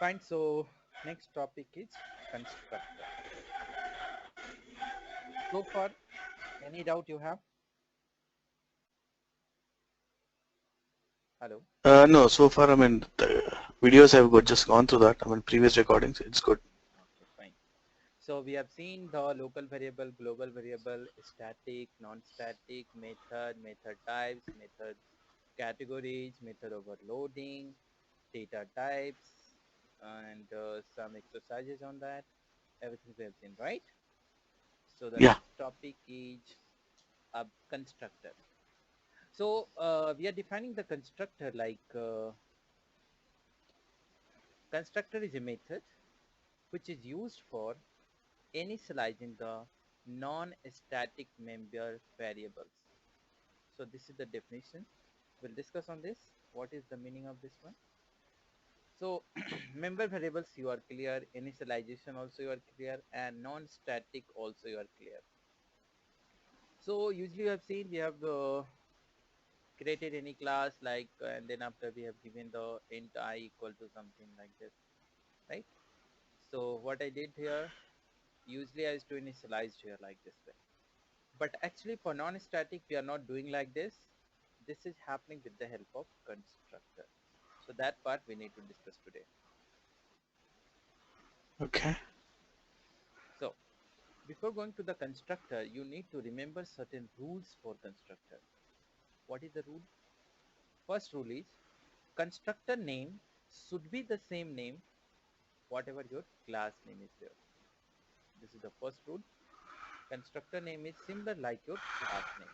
Fine. So next topic is constructor. So far, any doubt you have? Hello. No, so far, I mean, the videos I've got just gone through that. I mean, previous recordings, it's good. Okay, fine. So we have seen the local variable, global variable, static, non-static, method types, method categories, method overloading, data types, and some exercises on that. Everything we have seen, right? So the Yeah, next topic is a constructor. So we are defining the constructor like constructor is a method which is used for initializing the non-static member variables. So this is the definition. We'll discuss on this. What is the meaning of this one? So member variables you are clear, initialization also you are clear, and non-static also you are clear. So usually you have seen we have created any class like and then after we have given the int I equal to something like this, right? So what I did here, usually I used to initialize here like this way. But actually for non-static, we are not doing like this. This is happening with the help of constructor. So that part we need to discuss today. okay. So before going to the constructor, you need to remember certain rules for constructor. What is the rule? First rule is constructor name should be the same name whatever your class name is there. This is the first rule. Constructor name is similar like your class name.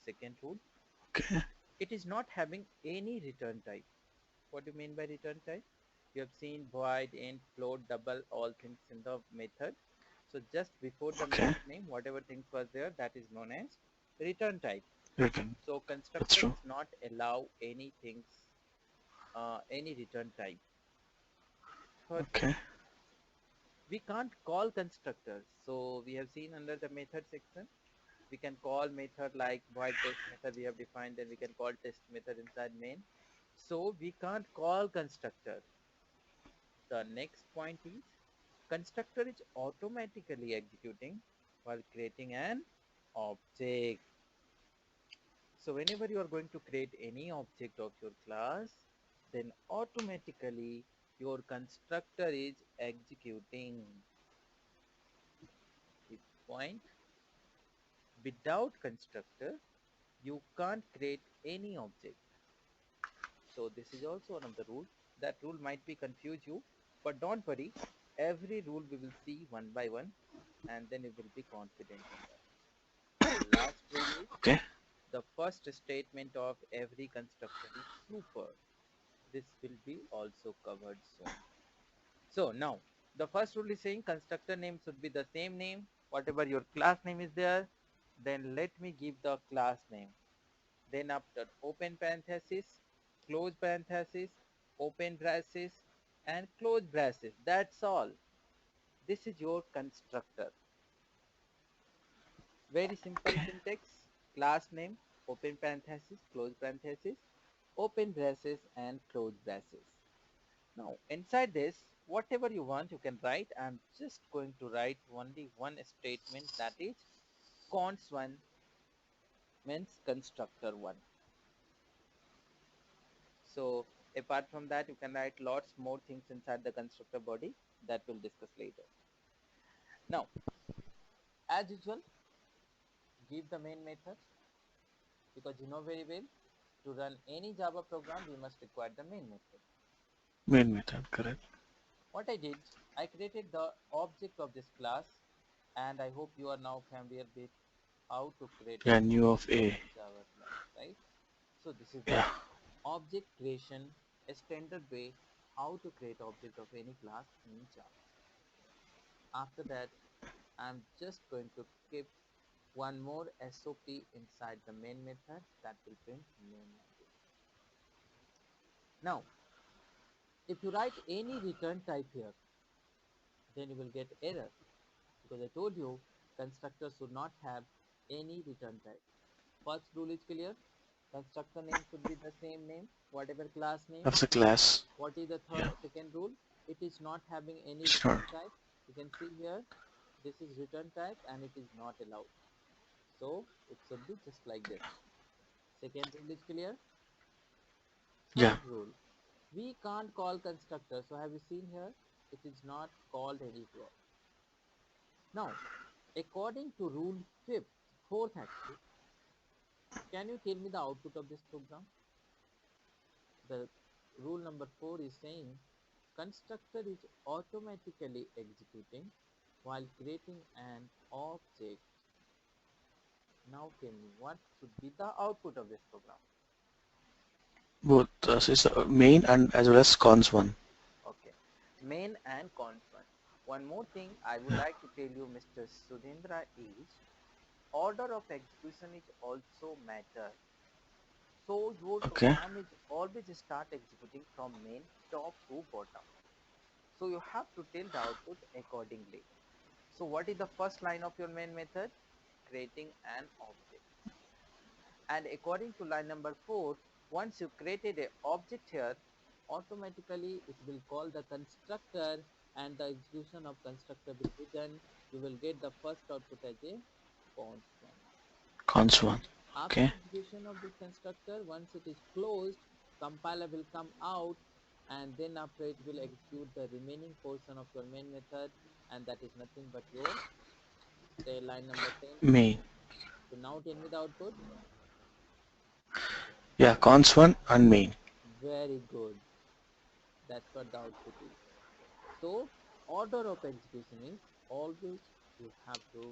Second rule, Okay. it is not having any return type. What do you mean by return type? You have seen void, int, float, double, all things in the method. So just before the Okay. method name, whatever things was there, that is known as return type. Written. So That's constructor true. does not allow any things, any return type. Third rule, Okay. we can't call constructors. So we have seen under the method section, we can call method like void test method we have defined, then we can call test method inside main. So we can't call constructor. The next point is constructor is automatically executing while creating an object. So whenever you are going to create any object of your class, then automatically your constructor is executing. Fifth point, without constructor, you can't create any object. So this is also one of the rules. That rule might be confuse you, but don't worry. Every rule we will see one by one, and then you will be confident on that. The last rule is Okay. the first statement of every constructor is super. This will be also covered soon. So now the first rule is saying constructor name should be the same name, whatever your class name is there. Then let me give the class name. Then after open parenthesis, close parenthesis, open braces, and close braces. That's all. This is your constructor. Very simple Okay. syntax. Class name, open parenthesis, close parenthesis, open braces, and close braces. Now inside this, whatever you want, you can write. I'm just going to write only one statement, that is cons1 means constructor 1. So apart from that, you can write lots more things inside the constructor body that we'll discuss later. Now, as usual, give the main method, because you know very well to run any Java program, we must require the main method. Main method, correct. What I did, I created the object of this class, and I hope you are now familiar with how to create Yeah, new object of of A. Java class, right? So this is the Yeah. object creation, a standard way how to create object of any class in Java. After that, I'm just going to keep one more SOP inside the main method that will print main like this. Now, if you write any return type here, then you will get error, because I told you constructors should not have any return type. First rule is clear. Constructor name should be the same name, whatever class name. That's a class. What is the Yeah. second rule? It is not having any It's return not. type. You can see here, this is return type and it is not allowed. So it should be just like this. Second rule is clear. Yeah. Third rule, we can't call constructor. So have you seen here? It is not called anywhere. Now, according to rule fourth actually, can you tell me the output of this program? The rule number 4 is saying constructor is automatically executing while creating an object. Now tell me what should be the output of this program? Both is main and as well as cons one. Okay, main and cons one. One more thing I would like to tell you, Mr. Sudhindra, is order of execution is also matter. So your Okay. program is always start executing from main top to bottom. So you have to tell the output accordingly. So what is the first line of your main method? Creating an object. And according to line number 4, once you created an object here, automatically it will call the constructor and the execution of constructor will be done. You will get the first output as a constant. Cons one. After Okay. execution of this constructor, once it is closed, compiler will come out and then after it will execute the remaining portion of your main method, and that is nothing but your say line number 10. Main. So now tell me the output. Yeah. Cons one and main. Very good. That's what the output is. So order of execution is always you have to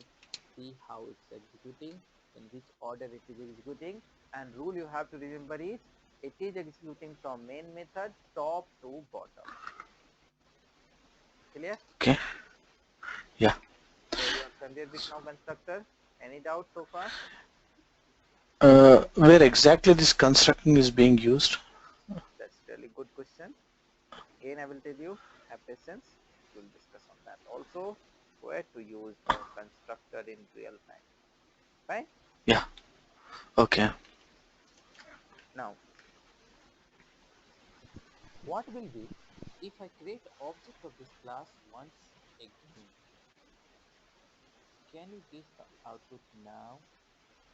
see how it's executing, in which order it is executing, and rule you have to remember is it is executing from main method top to bottom. Clear? Okay. Yeah. So you are familiar with now constructor. Any doubt so far? Where exactly this constructing is being used? That's really good question. Again, I will tell you, have patience. We'll discuss on that. Also, where to use the constructor in real time. Fine? Yeah. Okay. Now, what will be if I create object of this class once again? Can you guess the output now?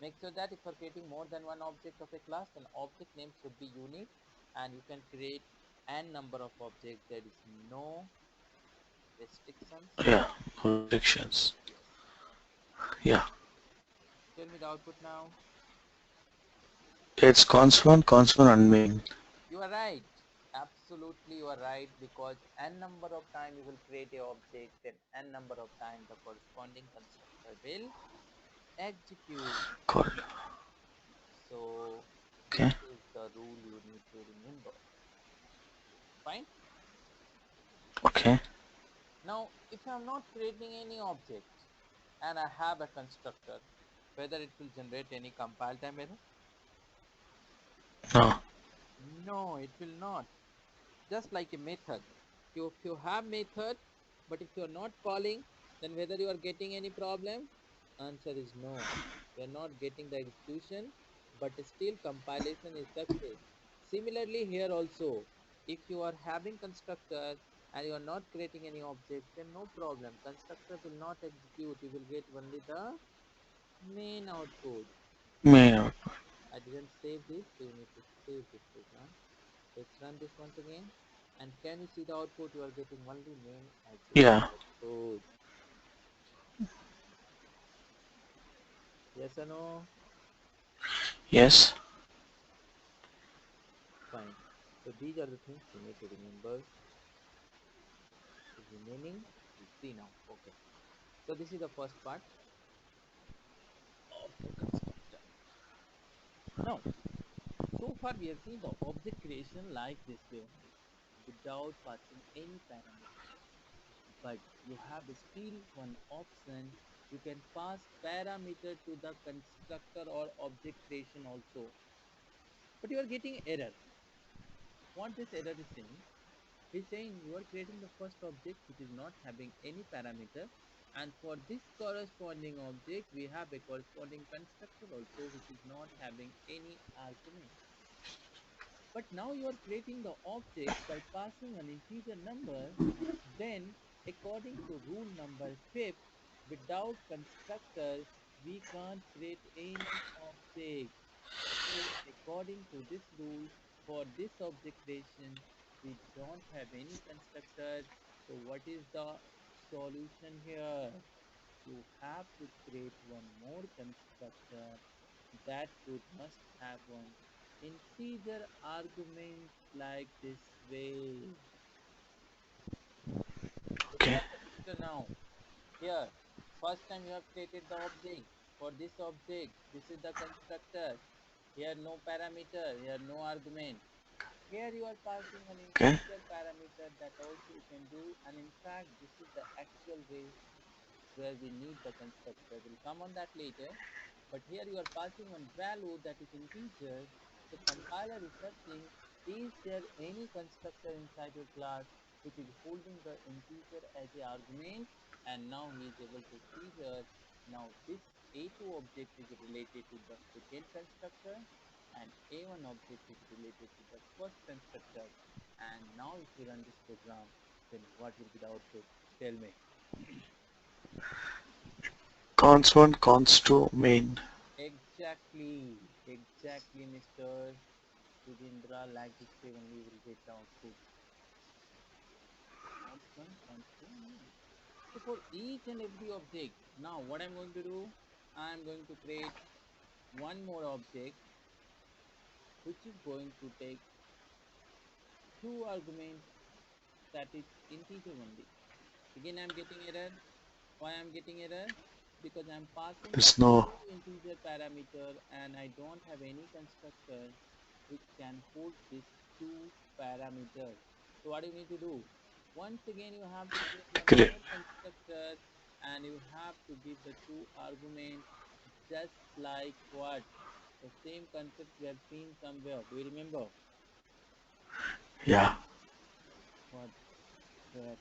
Make sure that if you're creating more than one object of a class, then object name should be unique and you can create n number of objects. There is no restrictions. Yeah. Restrictions. Yes. Yeah. Tell me the output now. It's cons one and main. You are right. Absolutely you are right, because n number of time you will create a object, then n number of time the corresponding constructor will execute. Called. So this Okay. is the rule you need to remember. Fine. Okay. Now if I am not creating any object and I have a constructor, whether it will generate any compile time error? No. No, it will not. Just like a method. If you have method, but if you are not calling, then whether you are getting any problem? Answer is no. You are not getting the execution, but still compilation is success. Similarly here also, if you are having constructor and you are not creating any object, then no problem. Constructor will not execute. You will get only the main output. Main output. I didn't save this, so you need to save this program. Let's run this once again. And can you see the output? You are getting only main as Yeah. a output. Yes or no? Yes. Fine. So these are the things you need to remember. Remaining, we'll see now. Okay. So this is the first part of the constructor. Now, so far we have seen the object creation like this way only, without passing any parameter. But you have still one option. You can pass parameter to the constructor or object creation also. But you are getting error. What this error is saying? He's saying you are creating the first object which is not having any parameter, And for this corresponding object, we have a corresponding constructor also, which is not having any argument. But now you are creating the object by passing an integer number. Then, according to rule number 5, without constructor, we can't create any object. So, according to this rule, for this object creation, we don't have any constructor. So, what is the solution here? You have to create one more constructor that would must have one integer argument like this way. Look Okay. at the picture now. Here, first time you have created the object. For this object, this is the constructor. Here no parameter, here no argument. Here you are passing an Okay. integer parameter, that also you can do, and in fact this is the actual way where we need the constructor. We'll come on that later. But here you are passing one value that is integer. So compiler is searching, is there any constructor inside your class which is holding the integer as a argument? And now he is able to see here. Now this A2 object is related to the second constructor, and A1 object is related to the first constructor. And now if you run this program, then what will be the output? Tell me. Cons1, cons2, main. Exactly, Mr. Sudhindra. Like this way only will get the output. Constant, constant. So for each and every object, now what I'm going to do, I'm going to create one more object which is going to take two arguments, that is integer only. Again, I'm getting error. Why I'm getting error? Because I'm passing There's no. two integer parameter and I don't have any constructor which can hold these two parameters. So what do you need to do? Once again, you have to create one Correct. more constructor and you have to give the two arguments, just like what? The same concept we have seen somewhere. Do you remember? Yeah. What? Where?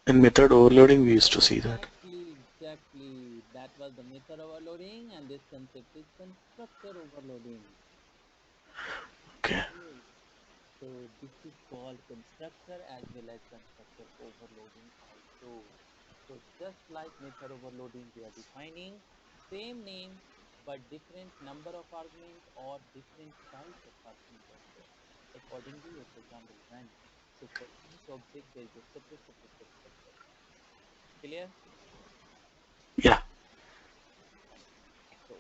In method overloading, we used to see that. Exactly. That was the method overloading, and this concept is constructor overloading. Okay. Okay. So this is called constructor as well as constructor overloading also. So just like method overloading, we are defining same name but different number of argument or different size of argument also. Accordingly, your program will run. So for each object, there is a separate constructor. Clear? Yeah. So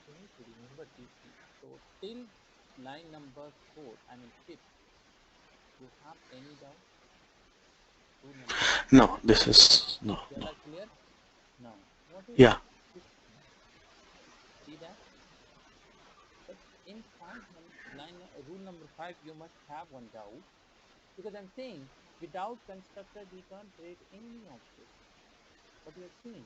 you need to remember these things. So till line number 4, I mean 5th, you have any doubt? Rule number 5. No, this is no, You all no. are clear? Now, what is Yeah. this thing? See that? But in rule number 5, you must have one doubt, because I'm saying without constructor we can't create any object. But you have seen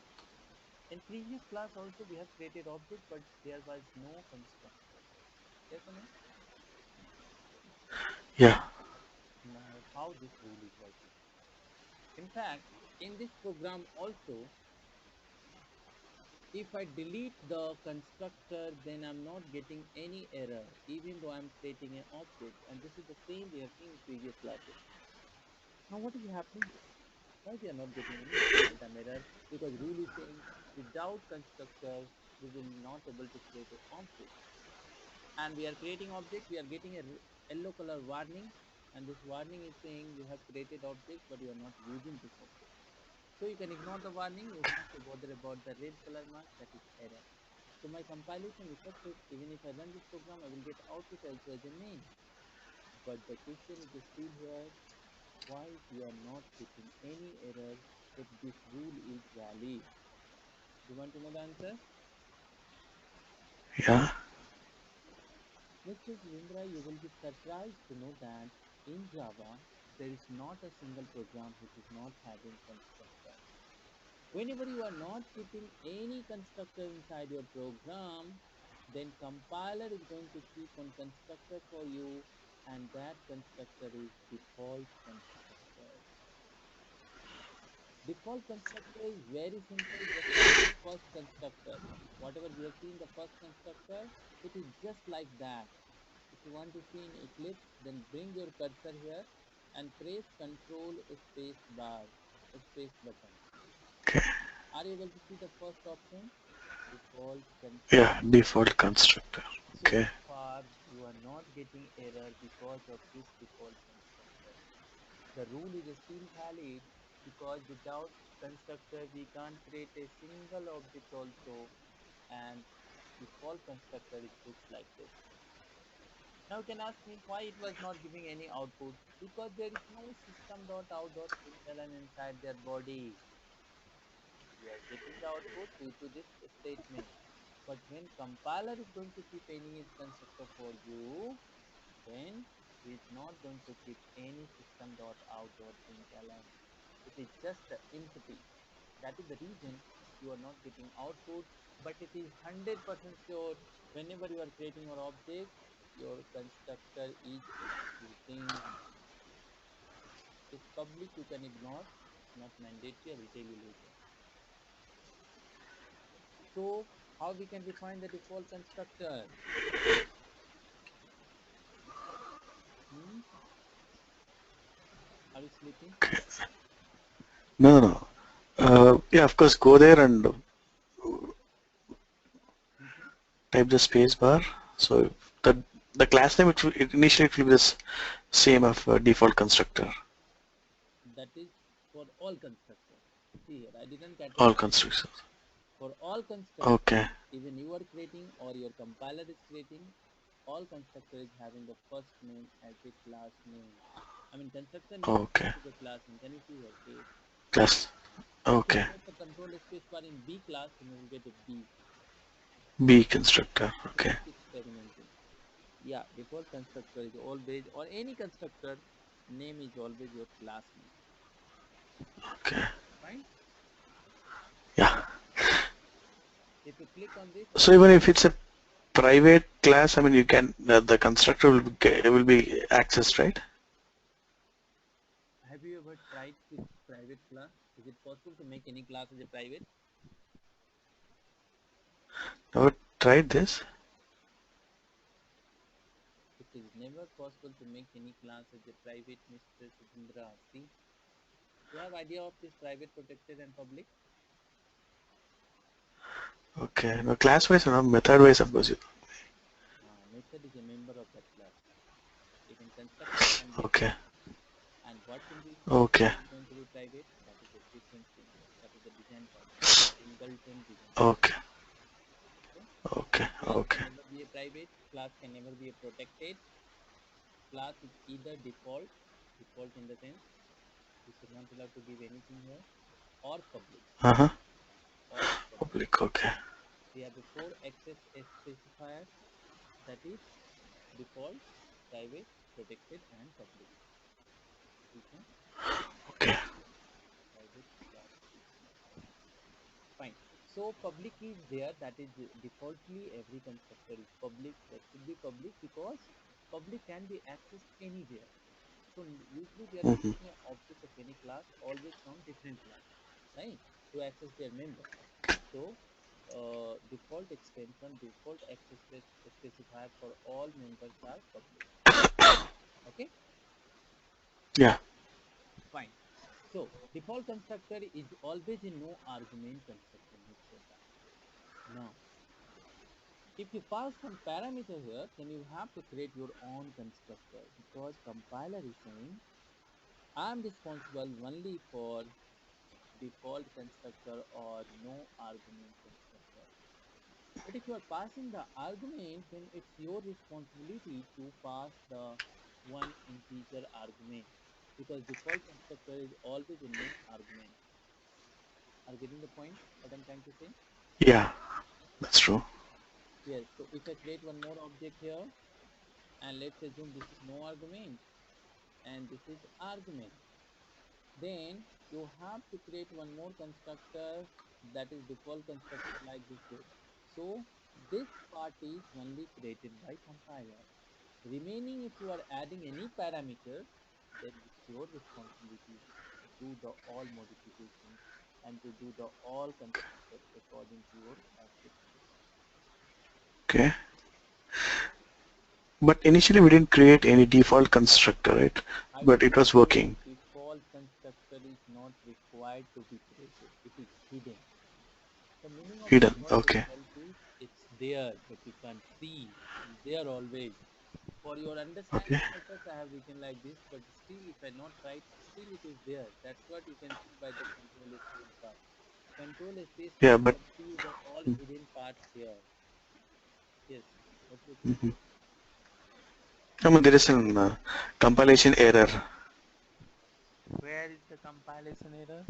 in previous class also we have created object, but there was no constructor. Yes or no? Yeah. Now, how this rule is working? In fact, in this program also, if I delete the constructor, then I'm not getting any error, even though I'm creating an object. And this is the same we have seen in previous classes. Now, what is happening? Why we are not getting any runtime error? Because rule is saying without constructor, we will not able to create an object. And we are creating object, we are getting a yellow color warning. And this warning is saying you have created object, but you are not using this object. So you can ignore the warning. You have to bother about the red color mark, that is error. So my compilation is success. Even if I run this program, I will get output also as a main. But the question is still here, why we are not getting any error if this rule is valid? You want to know the answer? Yeah. Mr. Surendra, you will be surprised to know that in Java, there is not a single program which is not having constructor. Whenever you are not keeping any constructor inside your program, then compiler is going to keep one constructor for you, and that constructor is default constructor. Default constructor is very simple, just like the first constructor. Whatever we have seen the first constructor, it is just like that. If you want to see in Eclipse, then bring your cursor here and press Control space bar, space button. Okay. Are you able to see the first option? Default constructor. Yeah, default constructor. So Okay. far you are not getting error because of this default constructor. The rule is still valid because without constructor we can't create a single object also, and default constructor it looks like this. Now you can ask me why it was not giving any output, because there is no system.out.println inside their body. We are getting the output due to this statement. But when compiler is going to keep any constructor for you, then he is not going to keep any system.out.println. It is just empty. That is the reason you are not getting output, but it is 100% sure whenever you are creating your object, your constructor is executing. This public you can ignore, it's not mandatory, I will tell you later. So how we can define the default constructor? Hmm? Are you sleeping? No, no. Yeah, of course, go there and Mhm. type the space bar. So the class name initially it will be the same of default constructor. That is for all constructors. See here, I didn't All categorize it. constructions. For all constructors, Okay. even you are creating or your compiler is creating, all constructor is having the first name as a class name. I mean constructor name Okay. is a class name. Can you see here? Case. Class. If you Okay. press the control space bar in B class, then you will get a B. B constructor. So Okay. keep experimenting. Yeah, default constructor is always, or any constructor name is always your class name. Okay. Fine. Yeah. If you click on this, So even if it's a private class, I mean, you can the constructor will be accessed, right? have you ever tried with private class? Is it possible to make any class as a private? Never tried this. It is never possible to make any class as a private, Mr. Sudhindra. See, you have idea of this private, protected, and public. Okay. No, class wise, no, method wise, of course. Method is a member of that class. Even constructor can be a Okay. method. And what will be Okay. going to be private? That is a different thing. That is the design parameter, singleton design Okay. parameter. Okay. Okay. Class Okay. can never be a private. Class can never be a protected. Class is either default in the sense we should not allowed to give anything here, or public, Uh-huh. or public. Public. Okay. We have a four access specifier, that is default, private, protected, and public. ठीक है? Okay. Private class is not public. Fine. So public is there, that is defaultly every constructor is public. That should be public because public can be accessed anywhere. So usually we are Mm-hmm. creating an object of any class always from different class, right? To access their member. So default extension, default access specifier for all members are public. Okay, Yeah. fine. So default constructor is always a no argument constructor. Make sure that. Now, if you pass some parameter here, then you have to create your own constructor because compiler is saying I am responsible only for default constructor or no argument constructor. But if you are passing the argument, then it's your responsibility to pass the one integer argument because default constructor is always a no argument. Are you getting the point? What I'm trying to say? Yeah. That's true. Yes. So if I create one more object here, and let's assume this is no argument and this is argument, then you have to create one more constructor that is default constructor like this way. So this part is only created by compiler. Remaining, if you are adding any parameter, then it's your responsibility. do the all modifications and to do the all constructor according to your specification. Okay. But initially we didn't create any default constructor, right? I But it told was you working. default constructor is not required to be created. It is hidden. The meaning of Hidden. default Okay. itself is it's there, but you can't see. It's there always. For your Okay. understanding purpose, I have written like this, but still, if I not write, still it is there. That's what you can see by the control space bar. Control space bar Yeah, but helps you the all hidden parts here. Yes. What you think? mhm. I mean, there is an compilation error. Where is the compilation error?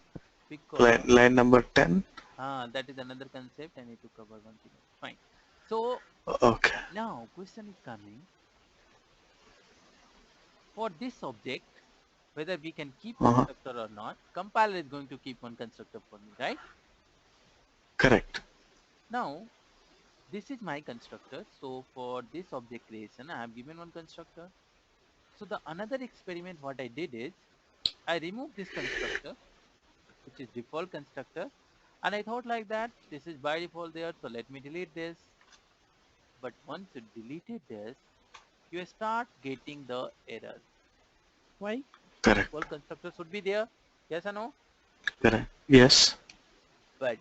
Line, Because line number 10. that is another concept I need to cover once again. Fine. So Okay. now question is coming for this object, whether we can keep Uh-huh. constructor or not. Compiler is going to keep one constructor for me, right? Correct. Now this is my constructor. So for this object creation, I have given one constructor. So the another experiment what I did is I removed this constructor, which is default constructor, and I thought like that this is by default there. So let me delete this. But once you deleted this, you start getting the error. Why? Correct. Default constructor should be there. Yes or no? Correct. Yes. But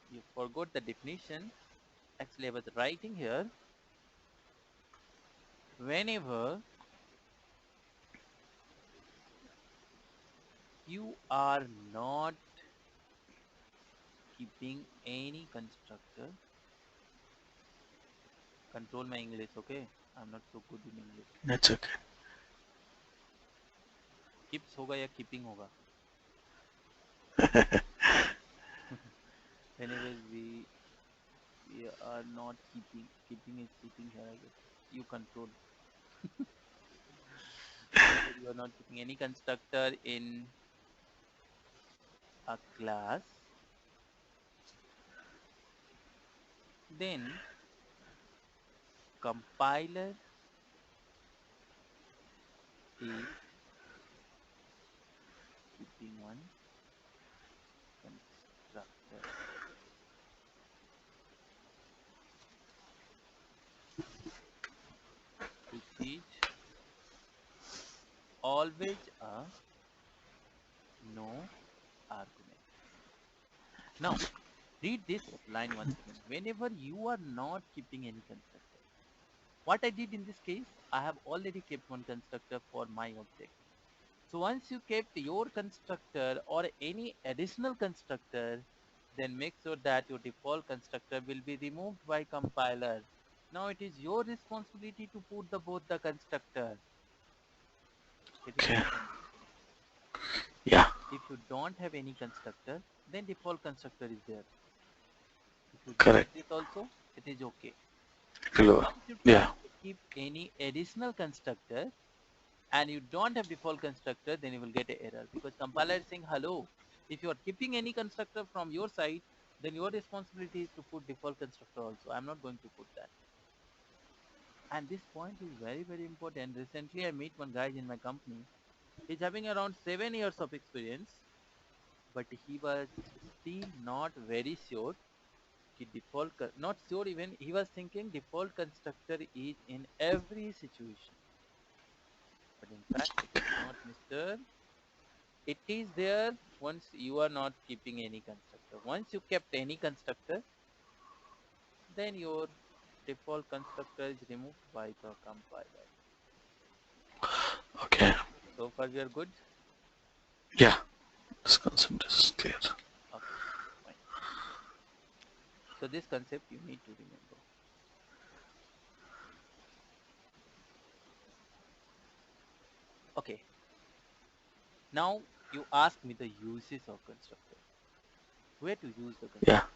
you forgot the definition. Actually, I was writing here. Whenever you are not keeping any constructor, control my English, okay? I'm not so good in English. That's okay. Keeps होगा या keeping होगा? Whenever we are not keeping is keeping here, I guess. You control. Whenever you are not keeping any constructor in a class, then compiler is keeping one constructor, which is always a no argument. Now, read this line once again. Whenever you are not keeping any constructor, what I did in this case, I have already kept one constructor for my object. So once you kept your constructor or any additional constructor, then make sure that your default constructor will be removed by compiler. Now it is your responsibility to put the both the constructor. Getting my Okay. point? Yeah. If you don't have any constructor, then default constructor is there. If you delete Correct. this also, it is okay. But Below. once you try Yeah. to keep any additional constructor and you don't have default constructor, then you will get an error because compiler is saying hello. If you are keeping any constructor from your side, then your responsibility is to put default constructor also. I'm not going to put that. And this point is very, very important. Recently, I met one guy in my company. He's having around 7 years of experience, but he was still not very sure. Not sure even. He was thinking default constructor is in every situation. But in fact, it is not, Mr. It is there once you are not keeping any constructor. Once you kept any constructor, then your default constructor is removed by the compiler. Okay. So far we are good? Yeah. This concept is clear. Okay, fine. So this concept you need to remember. Okay, now you ask me the uses of constructor. Where to use the Yeah. constructor?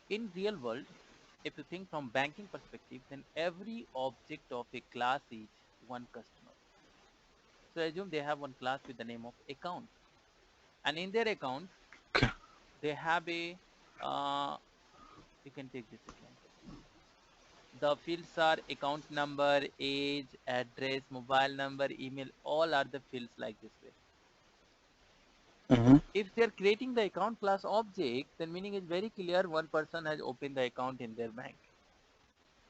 In real world, if you think from banking perspective, then every object of a class is one customer. So assume they have one class with the name of account. And in their account, Okay. they have a, uh, you can take this example. The fields are account number, age, address, mobile number, email, all are the fields like this way. Mm-hmm. If they are creating the account class object, then meaning is very clear, one person has opened the account in their bank.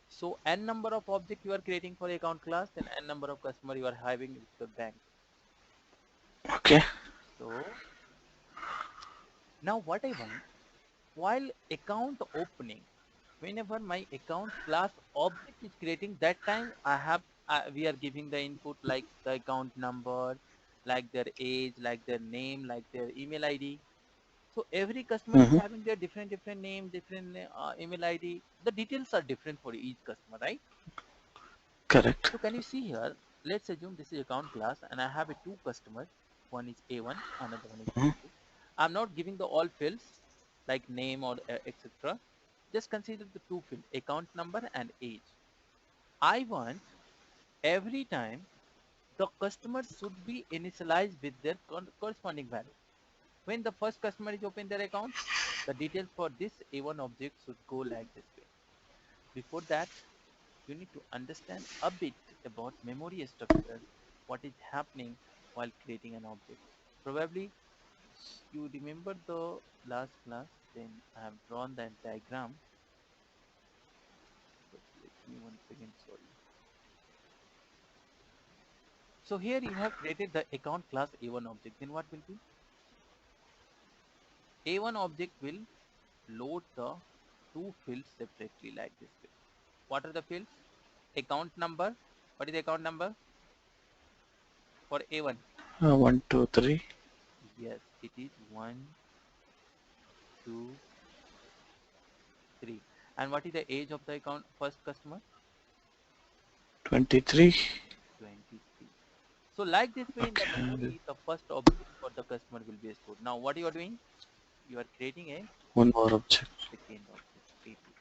So n number of object you are creating for account class, then n number of customer you are having with your bank. Okay. So now what I want, while account opening, whenever my account class object is creating, that time we are giving the input like the account number, like their age, like their name, like their email ID. So every customer is Mm-hmm. having their different name, different email ID. The details are different for each customer, right? Correct. So can you see here? Let's assume this is account class and I have a two customers. One is A1, another one is Mm-hmm. A2. I'm not giving the all fields like name or etc. Just consider the two fields, account number and age. I want every time the customer should be initialized with their corresponding value. When the first customer is open their account, the details for this A1 object should go like this way. Before that, you need to understand a bit about memory structure, what is happening while creating an object. Probably you remember the last class, then I have drawn that diagram, but let me once again show you. So here you have created the account class A1 object, then what will be? A1 object will load the two fields separately like this way. What are the fields? Account number. What is the account number for A1? 1, 2, 3. Yes, it is 1, 2, 3. And what is the age of the account first customer? 23. 23. So like this way in the Okay. memory, the first object for the customer will be stored. Now what you are doing? You are creating a One more object. second object, A2.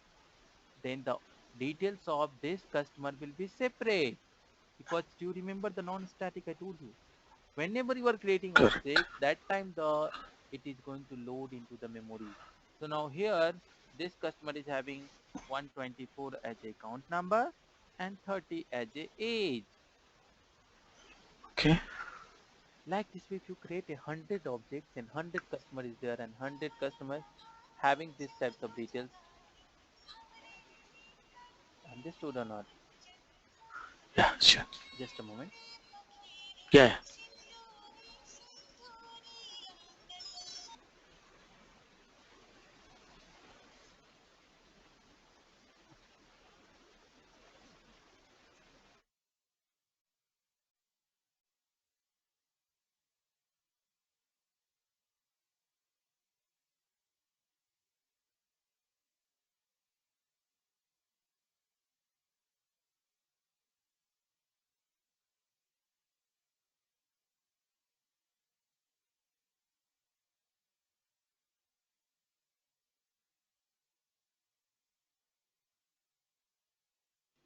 Then the details of this customer will be separate. Because do you remember the non-static I told you? Whenever you are creating Correct. object, that time the it is going to load into the memory. So now here, this customer is having 124 as a account number and 30 as a age. Okay. Like this way, if you create 100 objects, then 100 customer is there and 100 customers having these types of details. Understood or not? Yeah, sure. Just a moment. Yeah.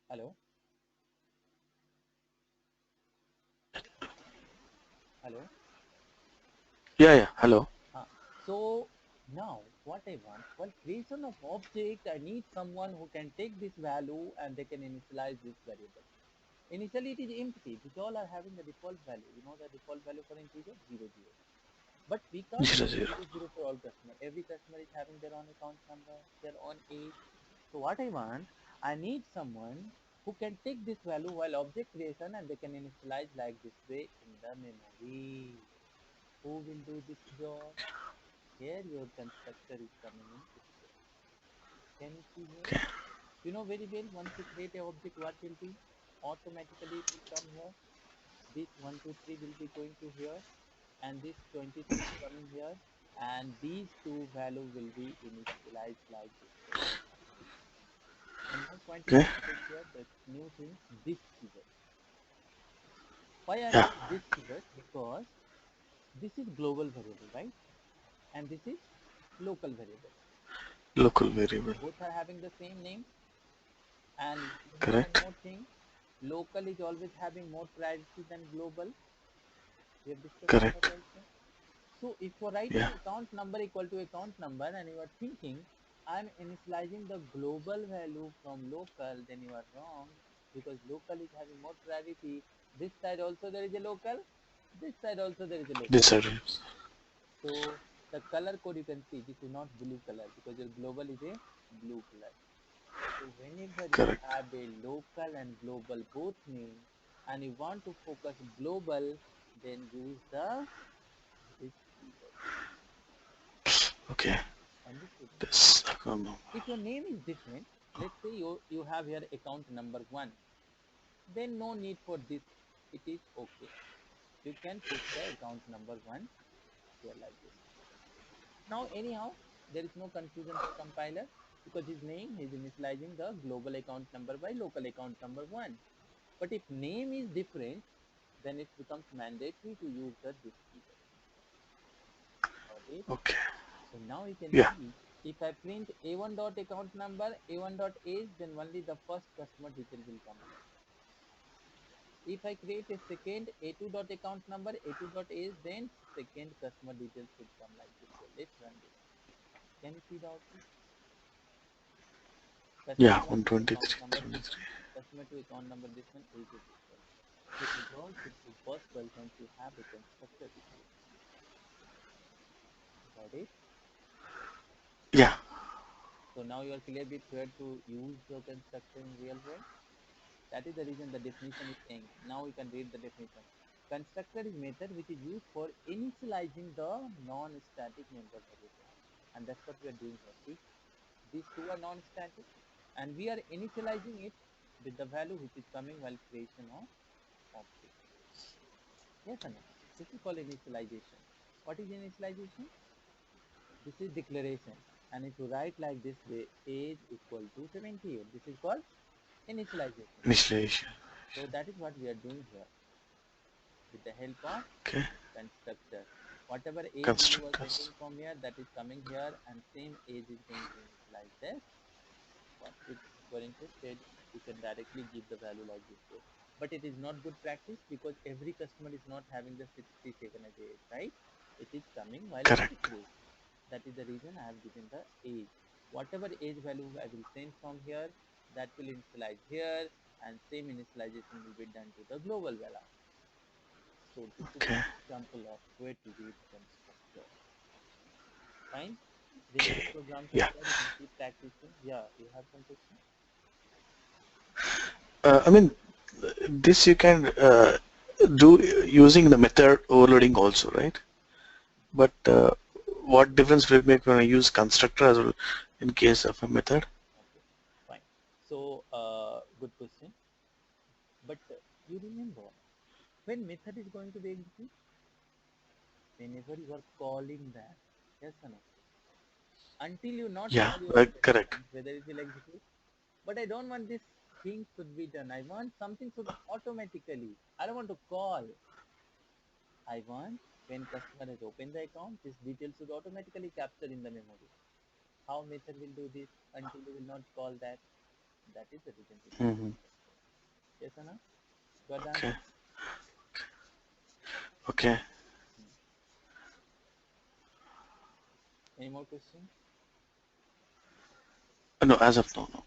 Hello? Hello? Yeah, yeah. Hello. So now what I want, well, creation of object, I need someone who can take this value and they can initialize this variable. Initially it is empty, which all are having the default value. You know the default value for integer 0, 0. But we can't Zero give zero. 0, 0 for all customer. Every customer is having their own account number, their own age. So what I want, I need someone who can take this value while object creation and they can initialize like this way in the memory. Who will do this job? Here your constructor is coming in picture. Can you see here? Okay. You know very well, once you create a object, what will be? Automatically it will come here. This 123 will be going to here and this 23 is coming here and these two value will be initialized like this way. And my point is Okay. to take here the new thing, this keyword. Why I Yeah. have this keyword? Because this is global variable, right? And this is local variable. Local variable. Both are having the same name. And you know one Correct. more thing, local is always having more priority than global. We have discussed on that Correct. also. So if you're writing Yeah. account number equal to account number and you are thinking I'm initializing the global value from local, then you are wrong because local is having more priority. This side also there is a local, this side also there is a local. This address. So the color code you can see, this is not blue color because your global is a blue color. So whenever you Correct. have a local and global both name and you want to focus global, then use this keyword. Okay. Understood? This account number. If your name is different, let's say you have here account number 1, then no need for this. It is okay. You can put the account number 1 here like this. Now anyhow, there is no confusion for compiler because his name is initializing the global account number by local account number 1. But if name is different, then it becomes mandatory to use the this keyword. Got it? Okay. So now you can Yeah. see if I print A1 dot account number, A1 dot age, then only the first customer detail will come here. If I create a second A2 dot account number, A2 dot age, then second customer details should come like this. So let's run this. Can you see the output? Customer Yeah. 1 to account 123. number this 23. one, customer to account number this one, age is this one. So it all should be possible once you have a constructor with you. Got it? Yeah. So now you are clear with where to use the constructor in real world. That is the reason the definition is saying. Now we can read the definition. Constructor is method which is used for initializing the non-static member variable. And that's what we are doing here. See, these two are non-static and we are initializing it with the value which is coming while creation of object. Yes or no? This is called initialization. What is initialization? This is declaration. And if you write like this, the age equal to 78. This is called initialization. Initialization. So that is what we are doing here with the help of Okay. constructor. Whatever age you are Constructors. getting from here, that is coming here and same age is going to initialize this one. If you are interested, you can directly give the value like this way. But it is not good practice because every customer is not having the 67 as age, right? It is coming while Correct. declaration. That is the reason I have given the age. Whatever age value I will send from here, that will initialize here and same initialization will be done to the global value. So this is Okay. an example of where to use constructor. Fine. Remaining Okay. programs are Yeah. there. You can keep practicing. Yeah, you have some question? I mean, this you can do using the method overloading also, right? But what difference will it make when I use constructor as well in case of a method? Okay, fine. So, good question. But you remember when method is going to be executed? Whenever you are calling that. Yes or no? Until you not Yeah, call your correct. function, whether it will execute. But I don't want this thing should be done. I want something should automatically. I don't want to call. I want when customer has opened the account, this detail should automatically capture in the memory. How method will do this until you will not call that? That is the reason to use Hmm. constructor. Yes or no? Got the Okay. answer? Okay. Hmm. Any more questions? No, as of now, no.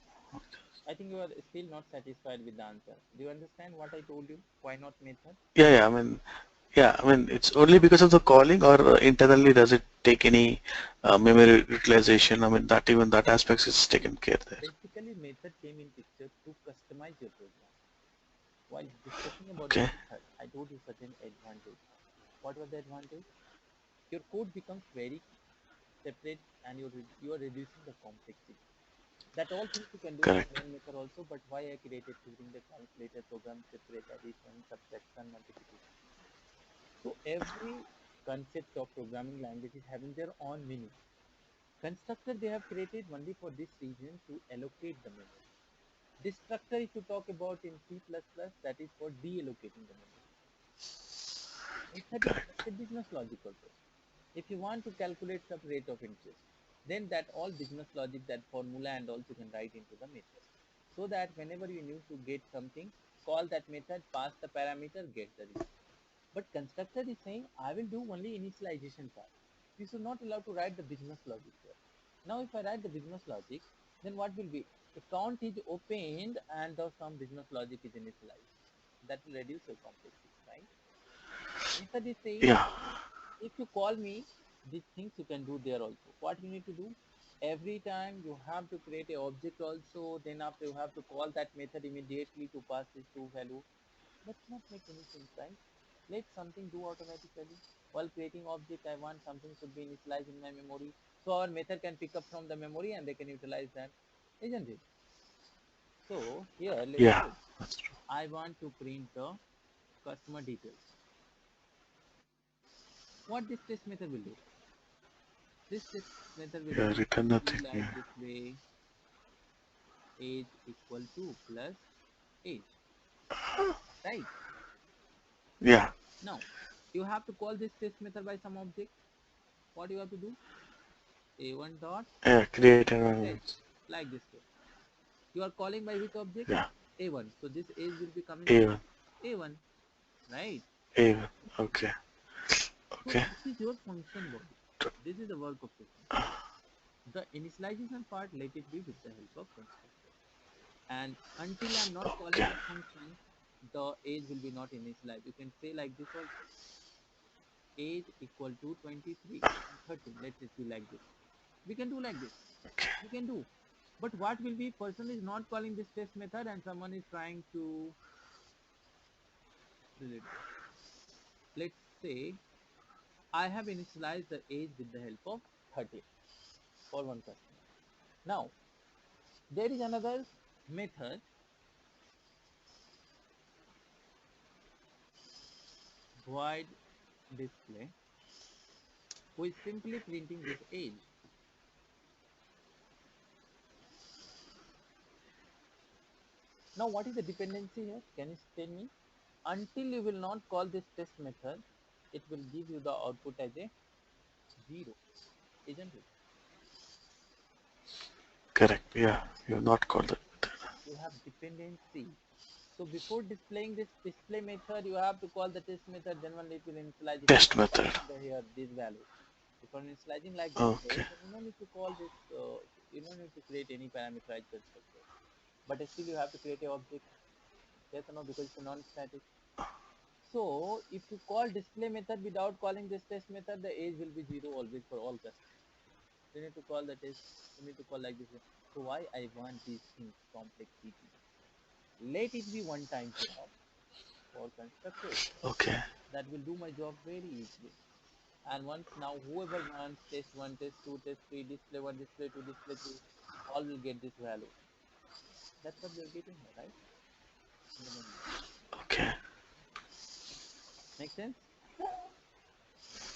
I think you are still not satisfied with the answer. Do you understand what I told you? Why not method? Yeah, I mean, it's only because of the calling, or internally does it take any memory utilization? I mean, that even that aspect is taken care there. Basically, method came in picture to customize your program. While discussing about the Okay. method, I told you certain advantage. What was the advantage? Your code becomes very separate and you are reducing the complexity. That all things you can do in the Correct. main method also, but why I created during the calculator program separate addition, subtraction, multiplication. So every concept of programming language is having their own meaning. Constructor they have created only for this reason to allocate the memory. Destructor if you talk about in C++, that is for deallocating the memory. Method is just Correct. a business logic also. If you want to calculate some rate of interest, then that all business logic, that formula and also you can write into the method. So that whenever you need to get something, call that method, pass the parameter, get the result. But constructor is saying, I will do only initialization part. You should not allow to write the business logic here. Now if I write the business logic, then what will be? Account is opened and some business logic is initialized. That will reduce your complexity, right? Method is saying, Yeah. if you call me, These things you can do there also. What you need to do? Every time you have to create a object also, then after you have to call that method immediately to pass this true value. That's not make any sense, right? Let something do automatically. While creating object, I want something should be initialized in my memory. So our method can pick up from the memory and they can utilize that, isn't it? So here, let's Yeah, say that's true. I want to print the customer details. What this test method will do? This test method will Yeah, return be nothing. like Yeah, this way: age equal to plus age, right? yeah, Now you have to call this test method by some object. What you have to do? A1 dot yeah. Create test, environments. like this way. You are calling by which object? Yeah, A1. So this age will be coming by A1, A1, right? A1. Okay, So okay, this is your function body. This is the work of the function. The initialization part, let it be with the help of constructor. And until I'm not calling okay, this function, the age will be not initialized. You can say like this also: age equal to 23 and 13. Let it be like this. We can do like this. okay. We can do. But what will be, person is not calling this test method and someone is trying to delete this. Let's say I have initialized the age with the help of 13 for one customer. Now there is another method, void display, who is simply printing this age. Now what is the dependency here? Can you tell me? Until you will not call this test method, it will give you the output as a 0, isn't it? Correct. Yeah, you have not called it. You have dependency. So before displaying this display method, you have to call the test method, then only it will initialize, it will Test start method. printing the here this value. Before initializing like this way, Okay, then you don't need to call this, you don't need to create any parameterized constructor. But still you have to create a object, yes or no, because it's a non-static. So if you call display method without calling this test method, the age will be 0 always for all customers. You need to call the test, you need to call like this way. So why I want these things complexity? Let it be one time job for constructors. okay, That will do my job very easily. And once now whoever wants test 1, test 2, test 3, display 1, display 2, display 3, all will get this value. That's what we are getting here, right? In the memory. okay. Make sense?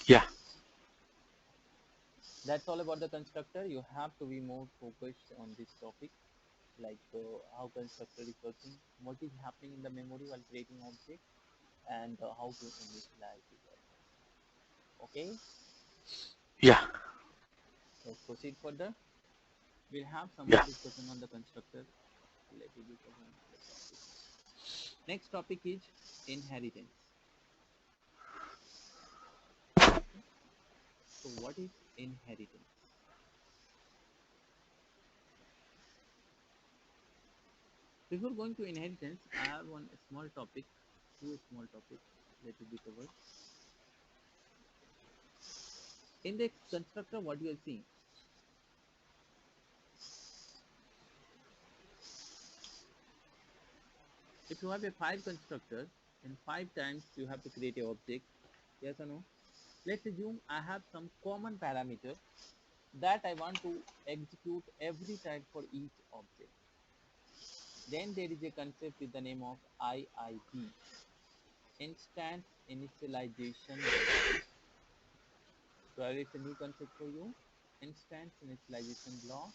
Yeah, That's all about the constructor. You have to be more focused on this topic, like how constructor is working, what is happening in the memory while creating object, and how to initialize it also. Okay, yeah, let's proceed further. We'll have some more yeah. discussion on the constructor. Let it be for some other topic. Next topic is inheritance. Okay. So what is inheritance? Before going to inheritance, I have one small topic, two small topics. Let it be covered. In the constructor, what you are seeing, if you have a 5 constructor and 5 times you have to create a object, yes or no? Let's assume I have some common parameter that I want to execute every time for each object. Then there is a concept with the name of IIB, Instance Initialization Block. So it's a new concept for you, Instance Initialization Block.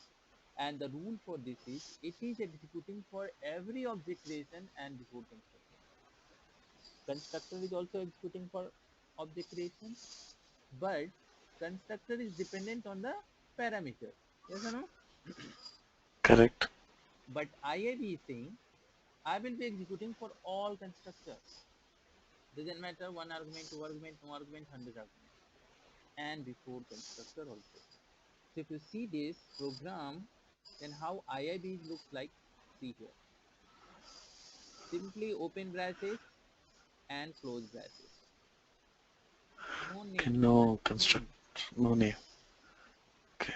And the rule for this is, it is executing for every object creation and before construction. Constructor is also executing for object creation, but constructor is dependent on the parameter. Yes or no? Correct. But IIB is saying I will be executing for all constructor. Doesn't matter one argument, two argument, no argument, 100 argument, and before constructor also. So if you see this program, then how IIB looks like, see here. Simply open braces and close braces. No Okay, need, no construct. nothing. No name. Okay.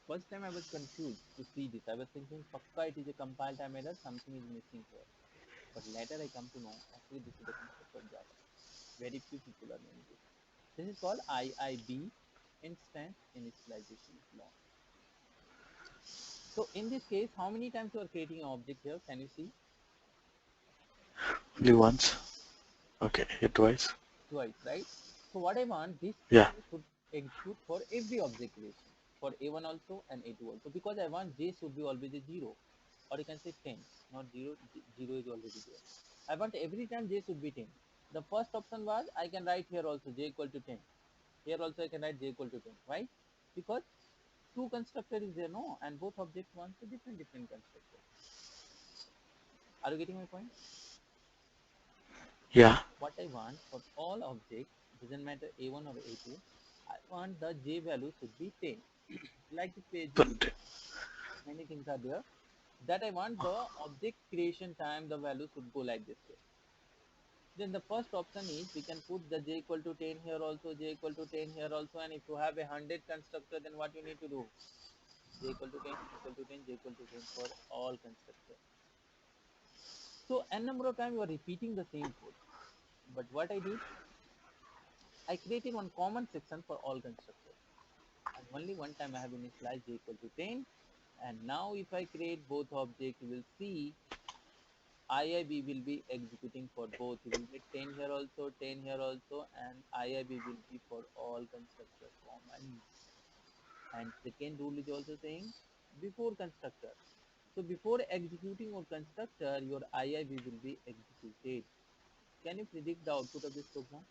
First time I was confused to see this. I was thinking, Pakka, it is a compile time error, something is missing here. But later I come to know, actually this is the concept of Java. Very few people are knowing this. This is called IIB, Instant Initialization Block. So in this case, how many times you are creating an object here? Can you see? Only once. Okay, here twice. Twice, right? So what I want, this Yeah. should execute for every object creation, for A1 also and A2 also, because I want J should be always a 0, or you can say 10, not 0, 0 is already there. I want every time J should be 10. The first option was, I can write here also J equal to 10. Here also I can write J equal to 10. Why? Because two constructor is there, no? And both objects want a different constructor. Are you getting my point? Yeah. What I want for all objects, doesn't matter A1 or A2, I want the J value should be 10. Like the page you But many things are there, that I want the object creation time, the value should go like this way. Then the first option is, we can put the J equal to 10 here also, J equal to 10 here also, and if you have a 100 constructor, then what you need to do? J equal to 10, equal to 10, J equal to 10 for all constructors. So n number of times you are repeating the same code. But what I did, I created one common section for all constructors. And only one time I have initialized J equal to 10. And now if I create both objects, you will see IIB will be executing for both. You will get 10 here also, 10 here also, and IIB will be for all constructor common. And second rule is also saying before constructor. So before executing your constructor, your IIB will be executed. Can you predict the output of this program?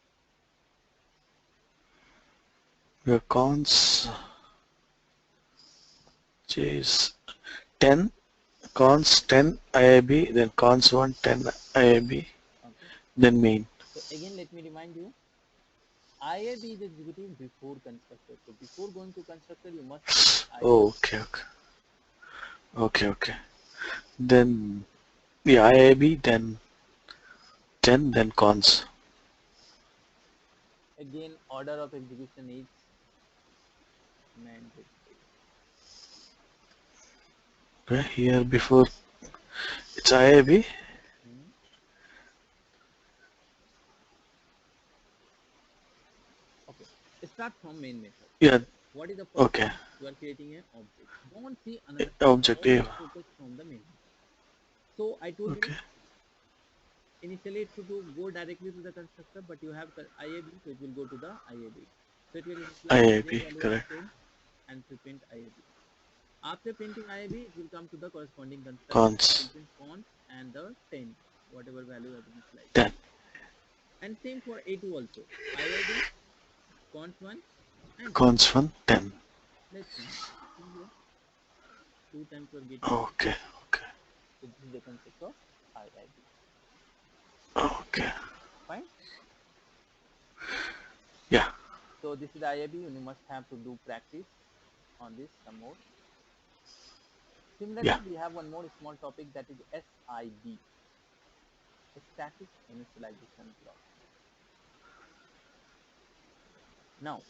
your cons J is 10, cons 10 IIB, then cons 1 10 IIB, Okay. then main. So again, let me remind you, IIB is executing before constructor. So before going to constructor, you must create IIB. Oh, okay, okay. Okay, okay. Then the IIB, then 10, then cons. Again, order of execution is mandatory. Okay, here before it's IIB. Hmm. Okay. Start from main method. Yeah, What is the first okay. thing? You are creating an object. Don't see another. Object A. Always focus from the main method. So I told you Okay. initially it should go directly to the constructor, but you have IAB, so it will go to the IAB. So it will initialize the J IIB, value as correct. 10 and print IAB. After printing IAB, it will come to the corresponding constructor and it Cons will print cons and the 10, whatever value has been initialized. 10. And same for A2 also. IAB, cons 1 and 10. Cons 1 10. Let's see. See here, two times you are getting. Okay, okay, So this is the concept of IIB. okay. Fine. Yeah, So this is the IIB. You must have to do practice on this some more. Similarly, yeah, we have one more small topic, that is SIB, static initialization block. Now,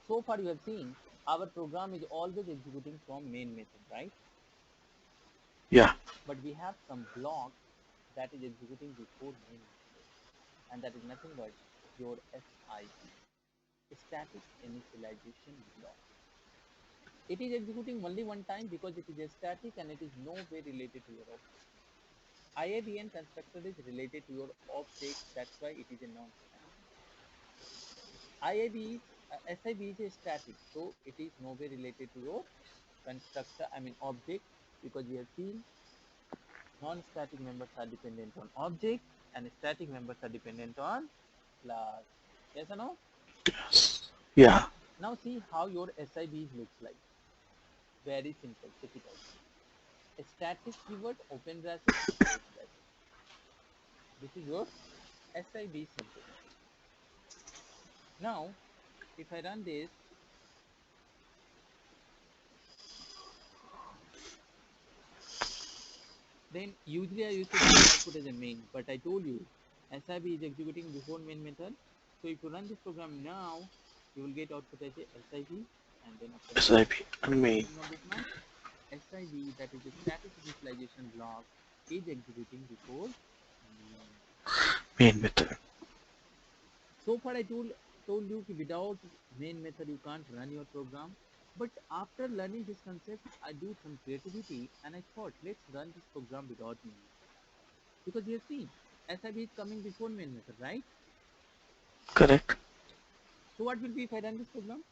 so far you have seen our program is always executing from main method, right? yeah. But we have some block that is executing before main method, and that is nothing but your SIB, static initialization block. It is executing only one time because it is a static and it is no way related to your object. IABN constructor is related to your object, that's why it is a non-static. IAB is SIB is a static, so it is no way related to your constructor, I mean object, because we have seen non-static members are dependent on object and static members are dependent on class. Yes or no? Yes. Yeah. Now see how your SIB looks like. Very simple. Check it out. A static keyword, open bracket, close bracket. This is your SIB syntax. Now, if I run this, then usually I used to get output as a main, but I told you SIB is executing before main method. So if you run this program now, You will get output as a SIV, and then after that, SIP what and is the main meaning of this now? SIV, that is a static initialization block, is executing before main method. main method. So far, I told you that without main method you can't run your program. But after learning this concept, I do some creativity and I thought, let's run this program without main method. Because you have seen, SIV is coming before main method, right? Correct. So what will be if I run this program?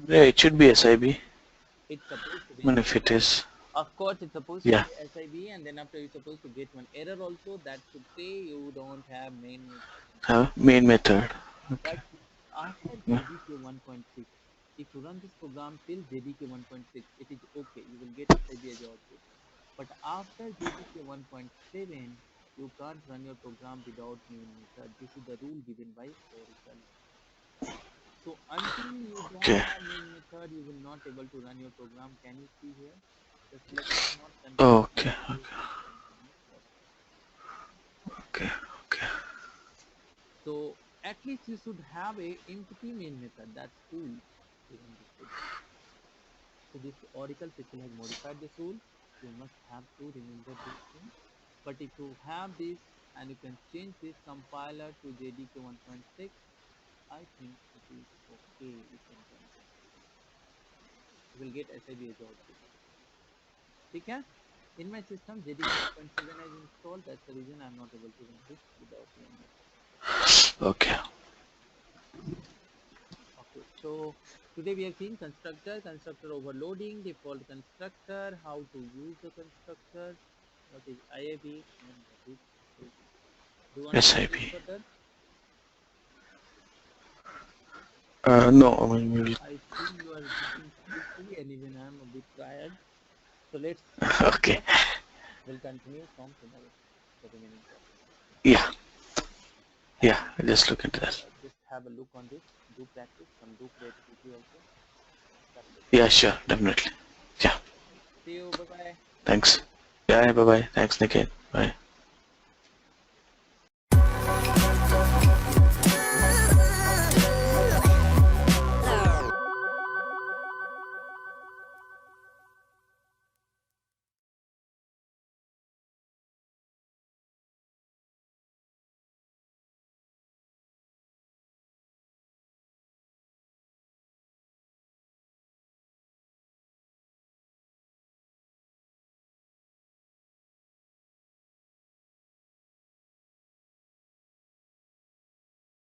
Yeah, it should be SIB. It's supposed to I be mean, if it SIV. is, Of course, it's supposed to yeah, be SIV, and then after you're supposed to get one error also that should say you don't have main method installed. main method. Okay. But after Yeah. JDK 1.6, if you run this program till JDK 1.6, it is okay. You will get SIB as output. But after JDK 1.7, you can't run your program without main method. This is the rule given by Oracle. So until you don't Okay. have main method, you will not able to run your program. Can you see here? The selection is not confused. Okay. Please continue further. Okay. Okay. So at least you should have a empty main method. That's cool to run this program. So this Oracle people has modified this rule. You must have to remember this thing. But if you have this and you can change this compiler to JDK 1.6, I think it is okay. You can run this. You will get SIB as output. Okay? In my system, JDK 1.7 is installed. That's the reason I'm not able to run this without main method. Okay. Okay, so today we have seen constructor overloading, default constructor, how to use the constructor, what is IAB, and what is SIB. Do you want to SIP. discuss further? No, I mean, I think you are looking sleepy and even I'm a bit tired. So let's wrap okay. up. We'll continue from tomorrow, the remaining topic. Yeah. Yeah. And Just look into that. just have a look on this. Do practice, some do creativity also. That's it. Yeah, sure. Definitely. Yeah. See you. Bye bye. Thank Thanks. you. Yeah. Bye bye. Thanks, Niket. Bye.